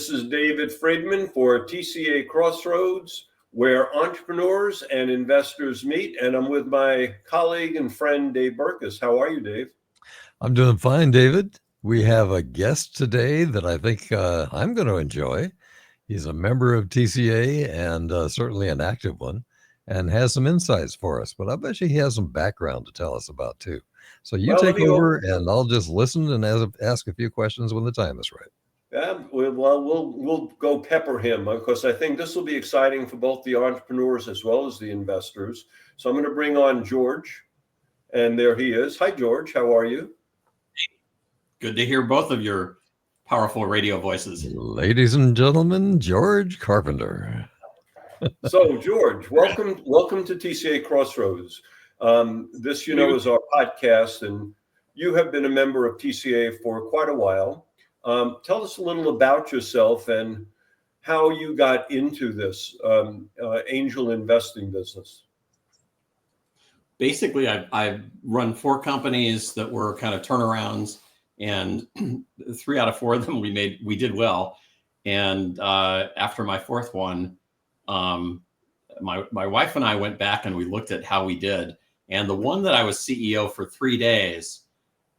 This is David Friedman for TCA Crossroads, where entrepreneurs and investors meet. And I'm with my colleague and friend, Dave Burkus. How are you, Dave? I'm doing fine, David. We have a guest today that I think I'm going to enjoy. He's a member of TCA and certainly an active one, and has some insights for us. But I bet you he has some background to tell us about too. So you take over, and I'll just listen and ask a few questions when the time is right. Yeah, we'll go pepper him because I think this will be exciting for both the entrepreneurs as well as the investors. So I'm going to bring on George, and there he is. Hi, George. How are you? Good to hear both of your powerful radio voices. Ladies and gentlemen, George Carpenter. So, George, welcome to TCA Crossroads. This, is our podcast, and you have been a member of TCA for quite a while. Tell us a little about yourself and how you got into this angel investing business. Basically, I've run 4 companies that were kind of turnarounds, and 3 out of 4 of them we did well. And after my 4th one, my wife and I went back and we looked at how we did. And the one that I was CEO for 3 days,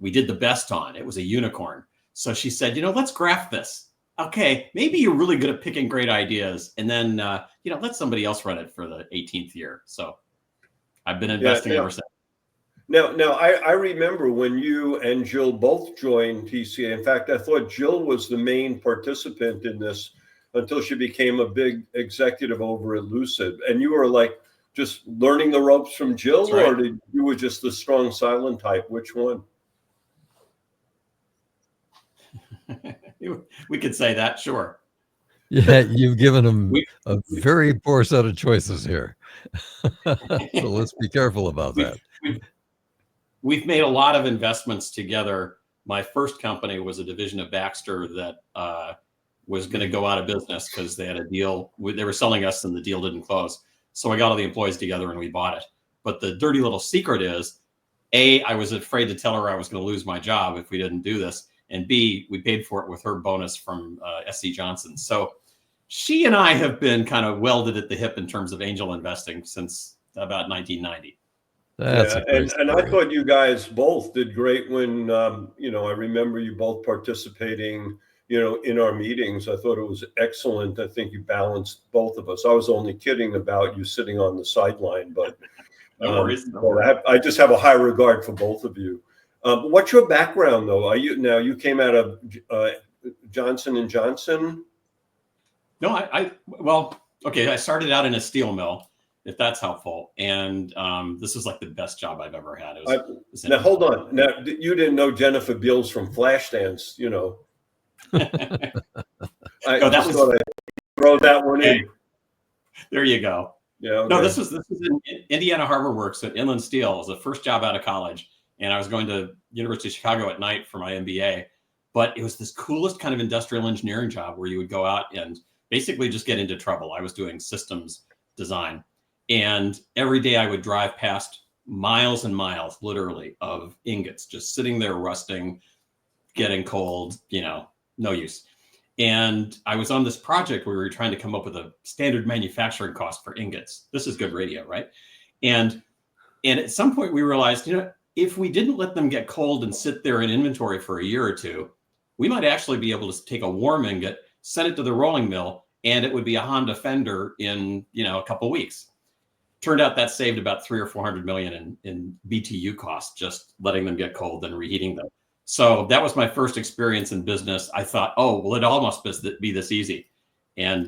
we did the best on. It was a unicorn. So she said, let's graph this. Okay, maybe you're really good at picking great ideas. And then, let somebody else run it for the 18th year. So I've been investing ever since. Now, I remember when you and Jill both joined TCA. In fact, I thought Jill was the main participant in this until she became a big executive over at Lucid. And you were like just learning the ropes from Jill, right? Or you were just the strong silent type? Which one? We could say that, sure. Yeah, you've given them a very poor set of choices here. So let's be careful about that. We've made a lot of investments together. My first company was a division of Baxter that was going to go out of business because they had a deal. They were selling us and the deal didn't close. So I got all the employees together and we bought it. But the dirty little secret is, A, I was afraid to tell her I was going to lose my job if we didn't do this. And B, we paid for it with her bonus from SC Johnson. So she and I have been kind of welded at the hip in terms of angel investing since about 1990. And I thought you guys both did great when, I remember you both participating, in our meetings. I thought it was excellent. I think you balanced both of us. I was only kidding about you sitting on the sideline, but no worries. I just have a high regard for both of you. What's your background, though? You came out of Johnson & Johnson? No, I started out in a steel mill, if that's helpful. And this was like the best job I've ever had. Now, hold on. Now, you didn't know Jennifer Beals from Flashdance, I thought I'd throw that one in. There you go. Yeah. Okay. No, this was in Indiana Harbor Works at Inland Steel. It was the first job out of college. And I was going to University of Chicago at night for my MBA, but it was this coolest kind of industrial engineering job where you would go out and basically just get into trouble. I was doing systems design, and every day I would drive past miles and miles, literally, of ingots just sitting there rusting, getting cold, no use. And I was on this project where we were trying to come up with a standard manufacturing cost for ingots. This is good radio, right? And at some point we realized, if we didn't let them get cold and sit there in inventory for a year or two, we might actually be able to take a warm ingot, send it to the rolling mill, and it would be a Honda Fender in, a couple of weeks. Turned out that saved about $300 or $400 million in BTU costs, just letting them get cold and reheating them. So that was my first experience in business. I thought, it all must be this easy. And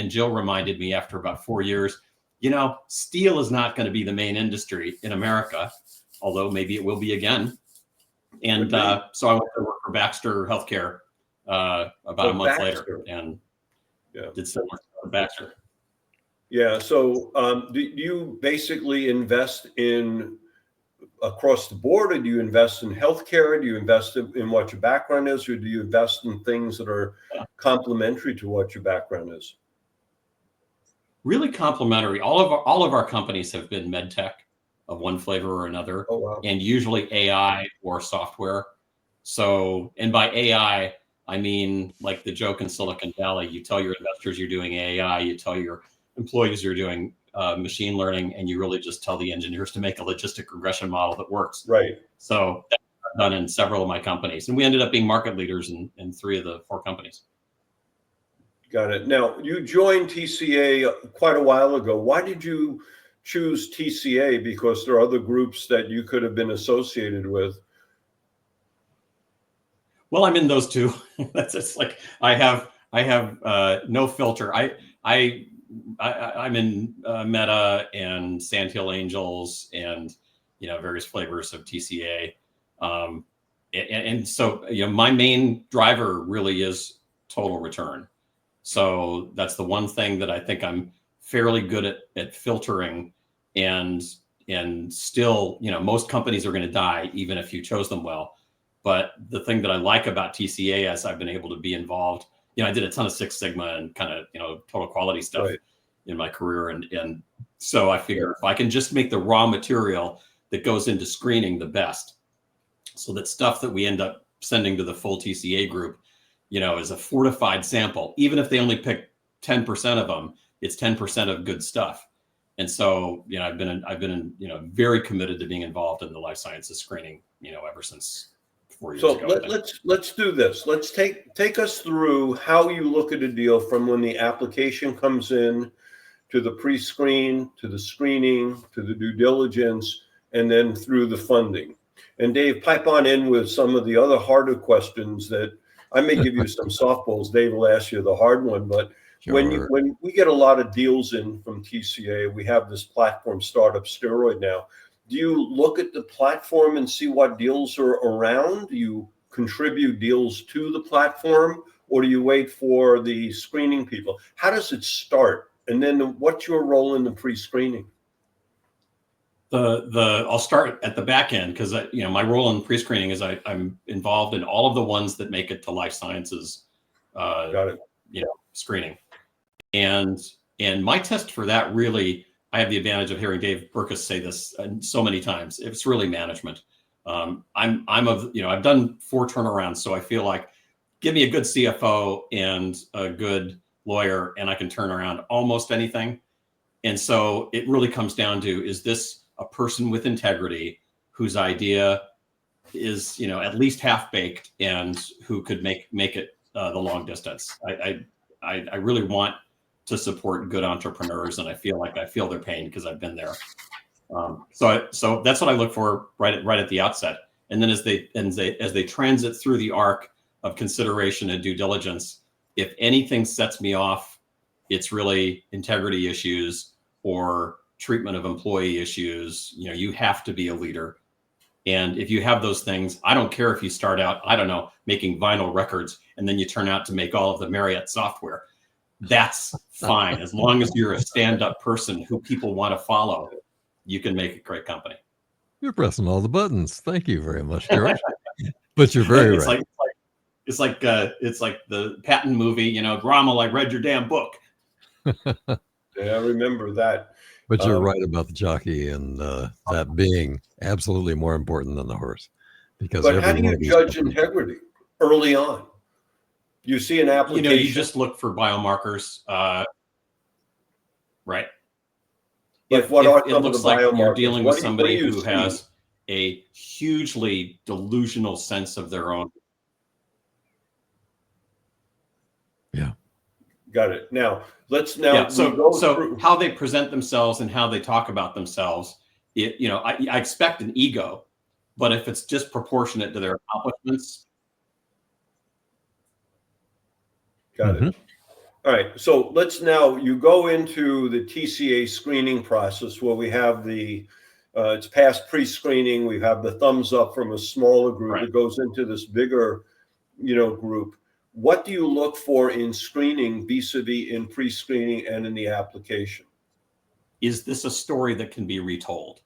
Jill reminded me after about 4 years, steel is not going to be the main industry in America, although maybe it will be again. And so I went to work for Baxter Healthcare about a month later, and did similar stuff with Baxter. Yeah. So do you basically invest in across the board, or do you invest in healthcare? Do you invest in what your background is, or do you invest in things that are complementary to what your background is? Really complementary. All of our companies have been med tech of one flavor or another, and usually AI or software. So, and by AI, I mean, like the joke in Silicon Valley, you tell your investors you're doing AI, you tell your employees you're doing machine learning, and you really just tell the engineers to make a logistic regression model that works. Right. So that's done in several of my companies. And we ended up being market leaders in 3 of the 4 companies. Got it. Now, you joined TCA quite a while ago. Why did you choose TCA? Because there are other groups that you could have been associated with. Well, I'm in those 2. That's just like I have no filter. I'm in Meta and Sandhill Angels and various flavors of TCA, and so my main driver really is total return. So that's the one thing that I think I'm fairly good at filtering, and still most companies are going to die even if you chose them well. But the thing that I like about TCA, as I've been able to be involved, I did a ton of Six Sigma and kind of total quality stuff in my career, and so I figure if I can just make the raw material that goes into screening the best, so that stuff that we end up sending to the full TCA group, is a fortified sample. Even if they only pick 10% of them, it's 10% of good stuff. And so I've been very committed to being involved in the life sciences screening ever since 4 years ago. So let's do this. Let's take us through how you look at a deal from when the application comes in to the pre-screen, to the screening, to the due diligence, and then through the funding. And Dave, pipe on in with some of the other harder questions that I may give you some softballs. Dave will ask you the hard one, but Sure. when we get a lot of deals in from TCA, we have this platform startup steroid now. Do you look at the platform and see what deals are around? Do you contribute deals to the platform, or do you wait for the screening people? How does it start? And then what's your role in the pre-screening? I'll start at the back end, because my role in pre-screening is I'm involved in all of the ones that make it to life sciences Got it. screening. And my test for that, really, I have the advantage of hearing Dave Burkus say this so many times. It's really management. I've done 4 turnarounds, so I feel like give me a good CFO and a good lawyer, and I can turn around almost anything. And so it really comes down to, is this a person with integrity whose idea is at least half baked and who could make it the long distance? I really want to support good entrepreneurs, and I feel like I feel their pain because I've been there. So that's what I look for right at the outset. And then as they transit through the arc of consideration and due diligence, if anything sets me off, it's really integrity issues or treatment of employee issues. You have to be a leader. And if you have those things, I don't care if you start out, I don't know, making vinyl records, and then you turn out to make all of the Marriott software. That's fine. As long as you're a stand-up person who people want to follow, you can make a great company. You're pressing all the buttons. Thank you very much, George. But you're very right. It's like the Patton movie, Grommel, I read your damn book. Yeah, I remember that. But you're right about the jockey and that being absolutely more important than the horse. But how do you judge integrity early on? You see an application. You just look for biomarkers, right? Like what are some of the biomarkers? You're dealing with somebody who has a hugely delusional sense of their own. Yeah. Got it. Now let's so how they present themselves and how they talk about themselves. I expect an ego, but if it's disproportionate to their accomplishments. Got it. All right. So you go into the TCA screening process where we have it's past pre-screening. We have the thumbs up from a smaller group. Right. It goes into this bigger, group. What do you look for in screening vis-a-vis in pre-screening and in the application? Is this a story that can be retold?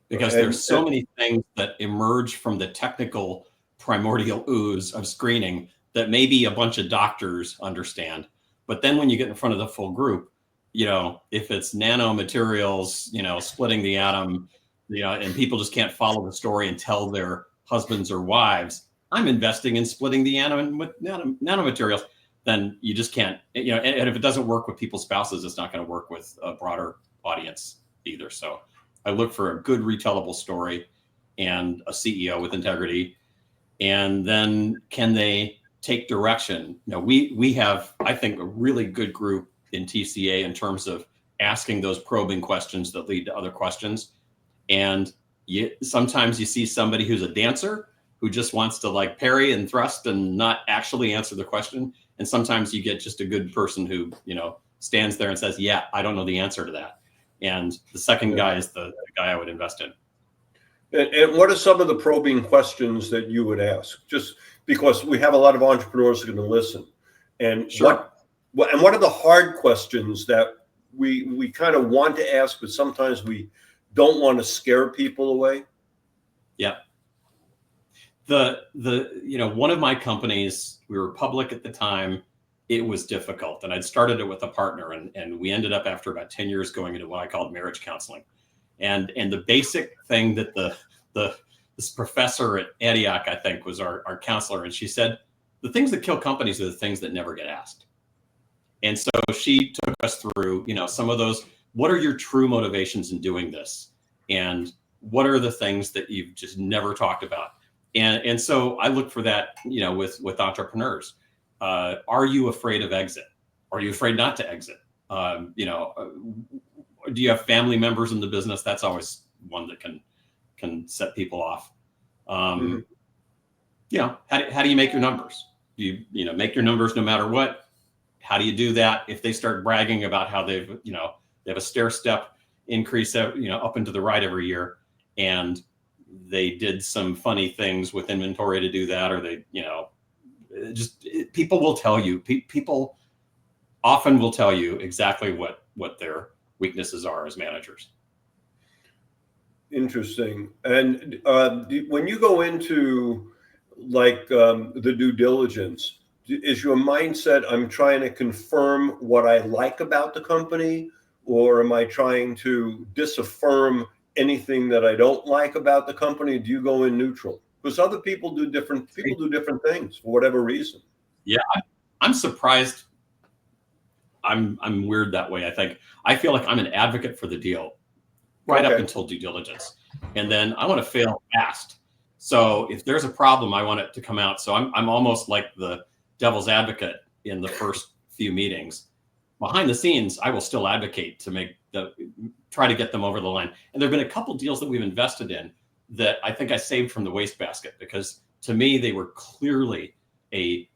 Because there's so many things that emerge from the technical primordial ooze of screening that maybe a bunch of doctors understand. But then when you get in front of the full group, if it's nanomaterials, splitting the atom, and people just can't follow the story and tell their husbands or wives, I'm investing in splitting the nanomaterials, then you just can't, and if it doesn't work with people's spouses, it's not going to work with a broader audience either. So I look for a good retellable story and a CEO with integrity. And then can they take direction? We have, I think, a really good group in TCA in terms of asking those probing questions that lead to other questions. And sometimes you see somebody who's a dancer who just wants to like parry and thrust and not actually answer the question. And sometimes you get just a good person who, stands there and says, yeah, I don't know the answer to that. And the second guy is the guy I would invest in. And what are some of the probing questions that you would ask? Just because we have a lot of entrepreneurs who are going to listen. And Sure. what are the hard questions that we kind of want to ask, but sometimes we don't want to scare people away? Yeah. One of my companies, we were public at the time. It was difficult. And I'd started it with a partner, and we ended up after about 10 years going into what I called marriage counseling. And the basic thing that this professor at Antioch, I think, was our counselor. And she said, the things that kill companies are the things that never get asked. And so she took us through, some of those, what are your true motivations in doing this? And what are the things that you've just never talked about? And so I look for that, with entrepreneurs. Are you afraid of exit? Are you afraid not to exit? Do you have family members in the business? That's always one that can set people off. How do you make your numbers? Do you make your numbers no matter what? How do you do that if they start bragging about how they have a stair step increase, up and to the right every year, and they did some funny things with inventory to do that, or they, people will tell you. People often will tell you exactly what their weaknesses are as managers. Interesting. And when you go into the due diligence, is your mindset, I'm trying to confirm what I like about the company, or am I trying to disaffirm anything that I don't like about the company? Do you go in neutral? Because other people do different things for whatever reason. Yeah, I'm surprised. I'm weird that way. I feel like I'm an advocate for the deal right up until due diligence, and then I want to fail fast. So if there's a problem, I want it to come out. So I'm almost like the devil's advocate in the first few meetings. Behind the scenes, I will still advocate to try to get them over the line. And there've been a couple deals that we've invested in that I think I saved from the wastebasket, because to me they were clearly a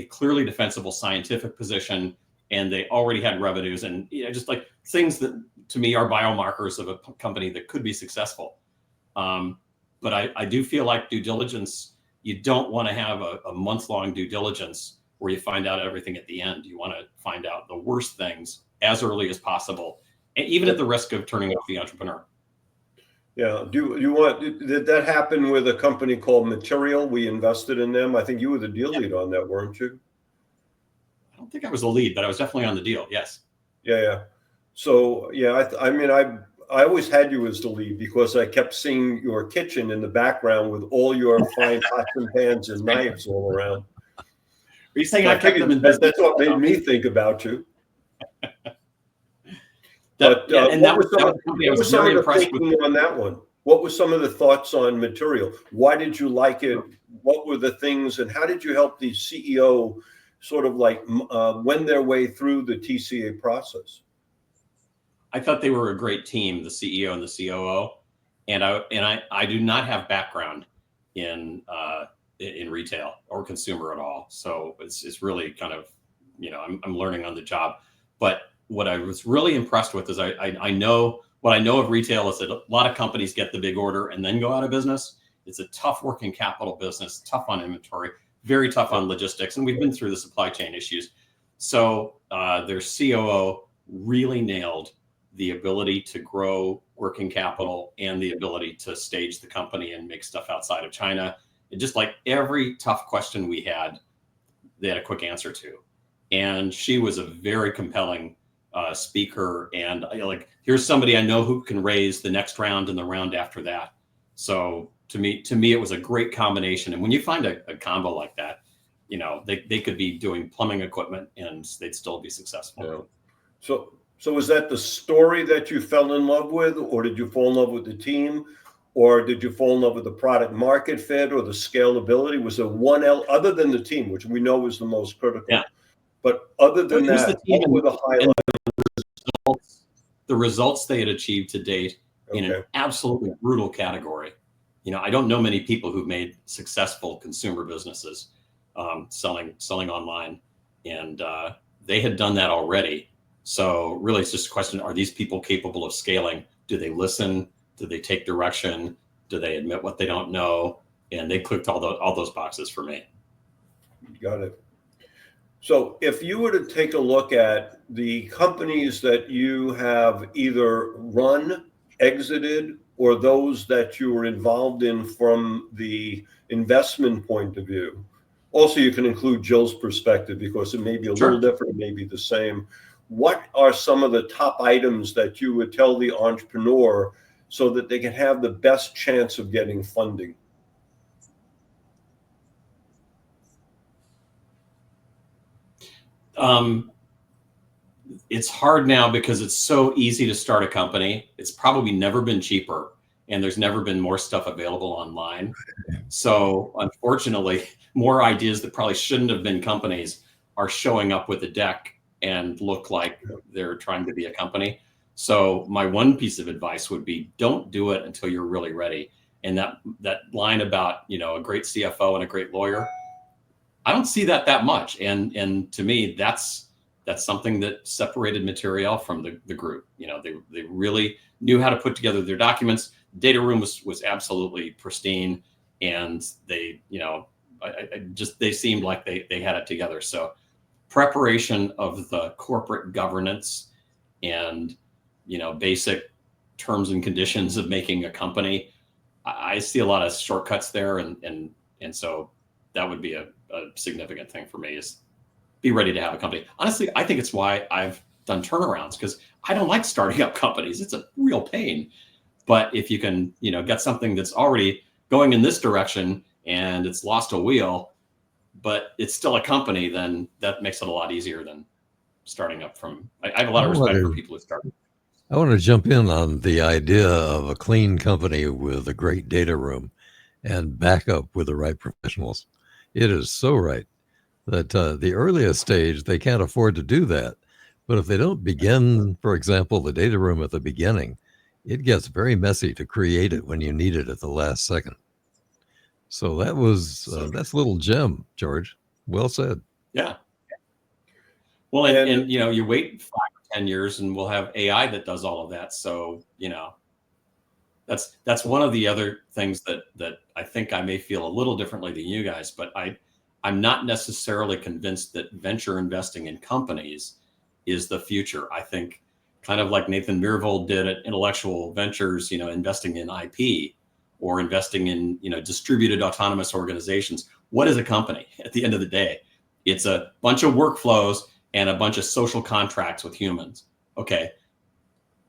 clearly defensible scientific position, and they already had revenues, and just like things that to me are biomarkers of a company that could be successful. But I do feel like due diligence, you don't want to have a month-long due diligence where you find out everything at the end. You want to find out the worst things as early as possible, and even at the risk of turning off the entrepreneur. Yeah. Did that happen with a company called Material? We invested in them. I think you were the deal lead on that, weren't you? I don't think I was the lead, but I was definitely on the deal. Yes. Yeah. So I always had you as the lead because I kept seeing your kitchen in the background with all your fine pots and pans and knives all around. Are you saying I kept them in business? That's what made me think about you. What was some of the thinking on that one? What were some of the thoughts on Material? Why did you like it? What were the things, and how did you help the CEO sort of wend their way through the TCA process? I thought they were a great team, the CEO and the COO, and I do not have background in retail or consumer at all, so it's really kind of I'm learning on the job. But what I was really impressed with is I know what I know of retail is that a lot of companies get the big order and then go out of business. It's a tough working capital business, tough on inventory, very tough on logistics, and we've been through the supply chain issues. So their COO really nailed the ability to grow working capital and the ability to stage the company and make stuff outside of China. And just like every tough question we had, they had a quick answer to. And she was a very compelling speaker. And here's somebody I know who can raise the next round and the round after that. So to me, it was a great combination. And when you find a combo like that, they could be doing plumbing equipment and they'd still be successful. Yeah. So was that the story that you fell in love with, or did you fall in love with the team, or did you fall in love with the product market fit or the scalability? Was there one other than the team, which we know is the most critical? Yeah. But other than It was that, the team what were the highlights? The results they had achieved to date in an absolutely brutal category. I don't know many people who've made successful consumer businesses selling online, and they had done that already. So really, it's just a question: are these people capable of scaling? Do they listen? Do they take direction? Do they admit what they don't know? And they clicked all those boxes for me. Got it. So if you were to take a look at the companies that you have either run, exited, or those that you were involved in from the investment point of view, also you can include Jill's perspective because it may be a little different, it may be the same. What are some of the top items that you would tell the entrepreneur so that they can have the best chance of getting funding? It's hard now because it's so easy to start a company. It's probably never been cheaper, and there's never been more stuff available online. So unfortunately, more ideas that probably shouldn't have been companies are showing up with a deck and look like they're trying to be a company. So my one piece of advice would be, don't do it until you're really ready. And that line about, a great CFO and a great lawyer, I don't see that much. And to me, that's something that separated Material from the group. They really knew how to put together their documents. Data room was absolutely pristine, and they, they seemed like they had it together. So preparation of the corporate governance and, basic terms and conditions of making a company, I see a lot of shortcuts there. And so that would be a significant thing for me, is be ready to have a company. Honestly, I think it's why I've done turnarounds, because I don't like starting up companies. It's a real pain. But if you can, get something that's already going in this direction and it's lost a wheel, but it's still a company, then that makes it a lot easier than starting up from. I have a lot of respect for people who start. I want to jump in on the idea of a clean company with a great data room and backup with the right professionals. It is so right that the earliest stage, they can't afford to do that. But if they don't begin, for example, the data room at the beginning, it gets very messy to create it when you need it at the last second. So that's a little gem, George. Well said. Yeah. Well, and you wait 5 or 10 years and we'll have AI that does all of that. So, that's one of the other things that I think I may feel a little differently than you guys, but I'm not necessarily convinced that venture investing in companies is the future. I think, kind of like Nathan Myhrvold did at Intellectual Ventures, investing in IP or investing in, distributed autonomous organizations. What is a company at the end of the day? It's a bunch of workflows and a bunch of social contracts with humans. Okay.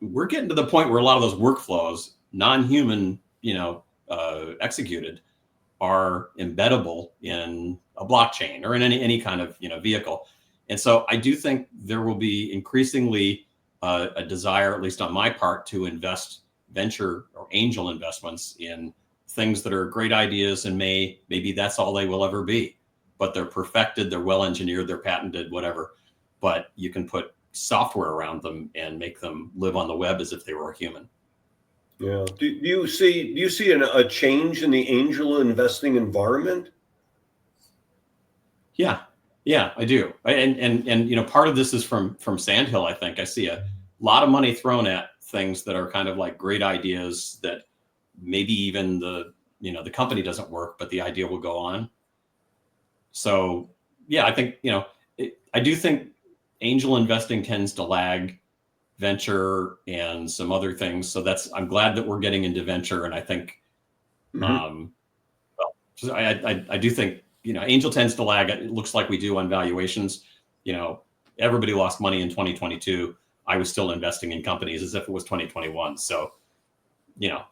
We're getting to the point where a lot of those workflows, non-human, executed, are embeddable in a blockchain or in any kind of, vehicle. And so I do think there will be increasingly a desire, at least on my part, to invest venture or angel investments in things that are great ideas, and maybe that's all they will ever be, but they're perfected, they're well engineered, they're patented, whatever. But you can put software around them and make them live on the web as if they were a human. Yeah. Do you see a change in the angel investing environment? Yeah, I do. And part of this is from Sandhill. I think I see a lot of money thrown at things that are kind of like great ideas that maybe even the company doesn't work, but the idea will go on. So yeah, I think, I do think angel investing tends to lag venture and some other things. So I'm glad that we're getting into venture. And I think, I do think, angel tends to lag. It looks like we do on valuations. Everybody lost money in 2022. I was still investing in companies as if it was 2021. So, Yeah.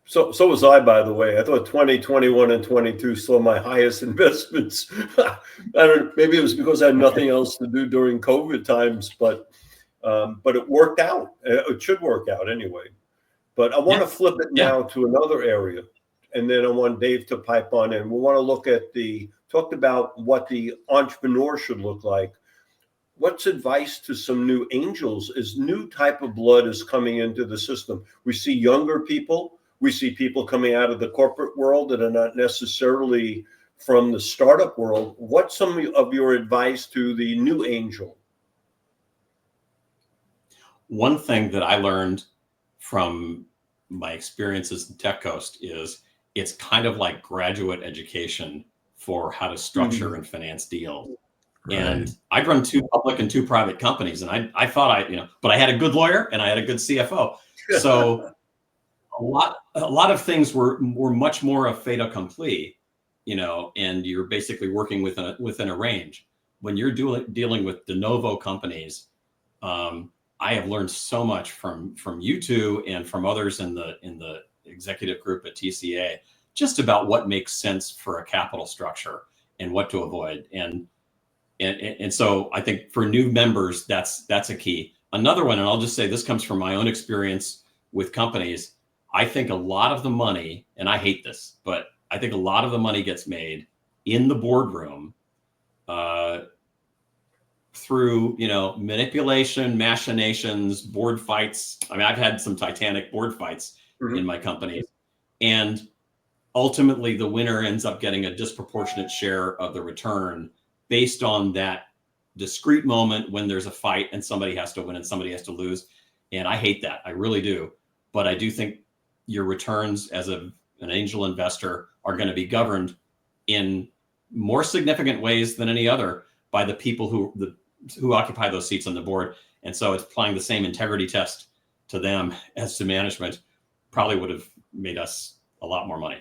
So was I, by the way. I thought 2021 and 22 saw my highest investments. I don't. Maybe it was because I had nothing else to do during COVID times, but it worked out. It should work out anyway. But I want to flip it now to another area, and then I want Dave to pipe on in. We want to look at talked about what the entrepreneur should look like. What's advice to some new angels as new type of blood is coming into the system? We see younger people. We see people coming out of the corporate world that are not necessarily from the startup world. What's some of your advice to the new angel? One thing that I learned from my experiences in Tech Coast is it's kind of like graduate education for how to structure and finance deals. Right. And I'd run 2 public and 2 private companies, and I thought but I had a good lawyer and I had a good CFO. So a lot of things were much more a fait accompli, and you're basically working within a range. When you're dealing with de novo companies, I have learned so much from you two and from others in the executive group at TCA, just about what makes sense for a capital structure and what to avoid. And so I think for new members, that's a key. Another one, and I'll just say this comes from my own experience with companies. I think a lot of the money, and I hate this, but I think a lot of the money gets made in the boardroom through, manipulation, machinations, board fights. I mean, I've had some titanic board fights in my companies, and ultimately the winner ends up getting a disproportionate share of the return based on that discrete moment when there's a fight and somebody has to win and somebody has to lose. And I hate that. I really do. But I do think your returns as an angel investor are going to be governed in more significant ways than any other by the people who occupy those seats on the board. And so it's applying the same integrity test to them as to management probably would have made us a lot more money.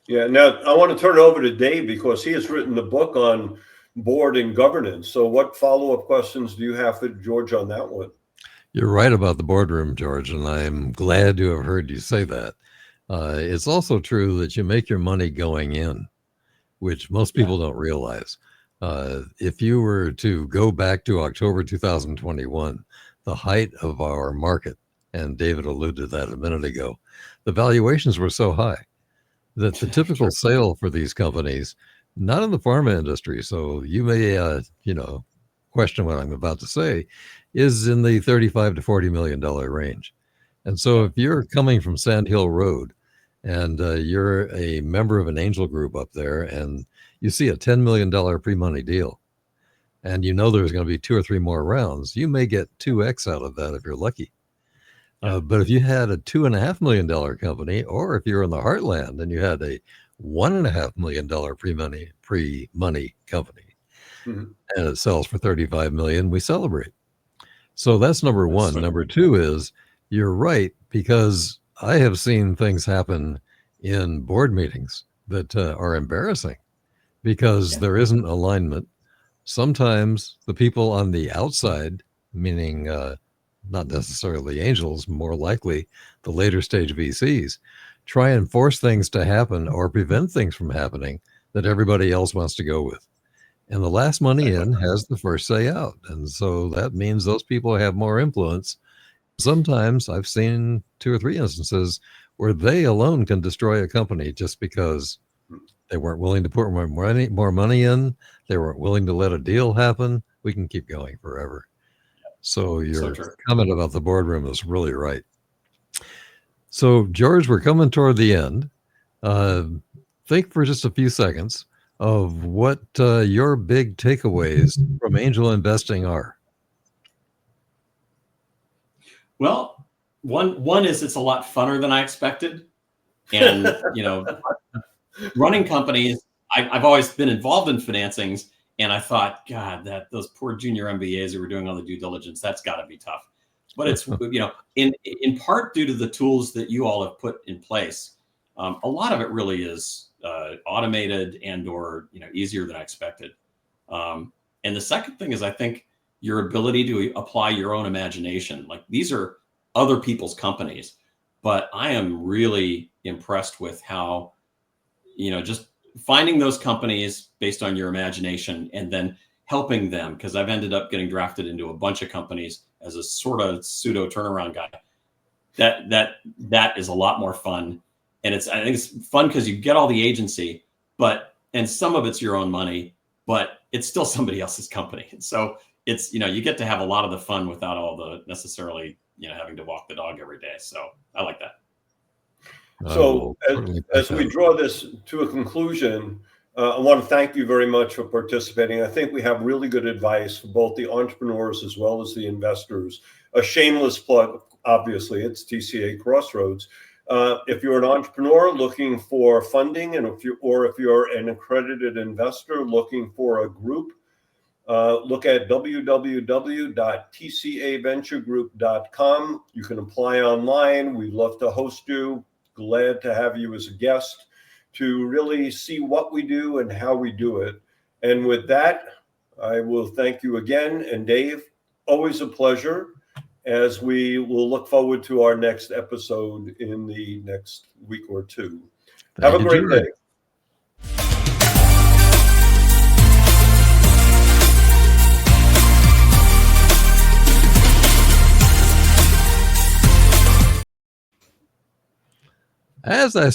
Yeah. Now I want to turn it over to Dave because he has written the book on board and governance. So what follow-up questions do you have for George on that one? You're right about the boardroom, George, and I'm glad to have heard you say that. It's also true that you make your money going in, which most people don't realize. If you were to go back to October 2021, the height of our market, and David alluded to that a minute ago, the valuations were so high that the typical sale for these companies, not in the pharma industry, so you may, question what I'm about to say, is in the $35 to $40 million range. And so if you're coming from Sand Hill Road and you're a member of an angel group up there and you see a $10 million pre-money deal and there's going to be 2 or 3 more rounds, you may get 2x out of that if you're lucky. But if you had a $2.5 million company, or if you're in the heartland and you had a $1.5 million pre-money company, and it sells for $35 million, we celebrate. So that's number one. So number 2 is you're right, because I have seen things happen in board meetings that are embarrassing because there isn't alignment. Sometimes the people on the outside, meaning not necessarily angels, more likely the later stage VCs, try and force things to happen or prevent things from happening that everybody else wants to go with. And the last money in has the first say out. And so that means those people have more influence. Sometimes I've seen 2 or 3 instances where they alone can destroy a company just because they weren't willing to put more money in. They weren't willing to let a deal happen. We can keep going forever. So your comment about the boardroom is really right. So George, we're coming toward the end. Think for just a few seconds of what your big takeaways from angel investing are. Well, one is it's a lot funner than I expected. And, running companies, I've always been involved in financings. And I thought, God, those poor junior MBAs who were doing all the due diligence, that's got to be tough. But it's, in part due to the tools that you all have put in place, a lot of it really is automated and or easier than I expected. And the second thing is, I think your ability to apply your own imagination. Like, these are other people's companies. but I am really impressed with how, just finding those companies based on your imagination and then helping them, because I've ended up getting drafted into a bunch of companies as a sort of pseudo turnaround guy. That is a lot more fun. And I think it's fun because you get all the agency, and some of it's your own money, but it's still somebody else's company. So it's, you get to have a lot of the fun without all the necessarily, having to walk the dog every day. So I like that. So as we draw this to a conclusion, I want to thank you very much for participating. I think we have really good advice for both the entrepreneurs as well as the investors. A shameless plug, obviously, it's TCA Crossroads. If you're an entrepreneur looking for funding, and if you're an accredited investor looking for a group, look at www.tcaventuregroup.com. You can apply online. We'd love to host you. Glad to have you as a guest to really see what we do and how we do it. And with that, I will thank you again. And Dave, always a pleasure, as we will look forward to our next episode in the next week or two. Have a great day. As I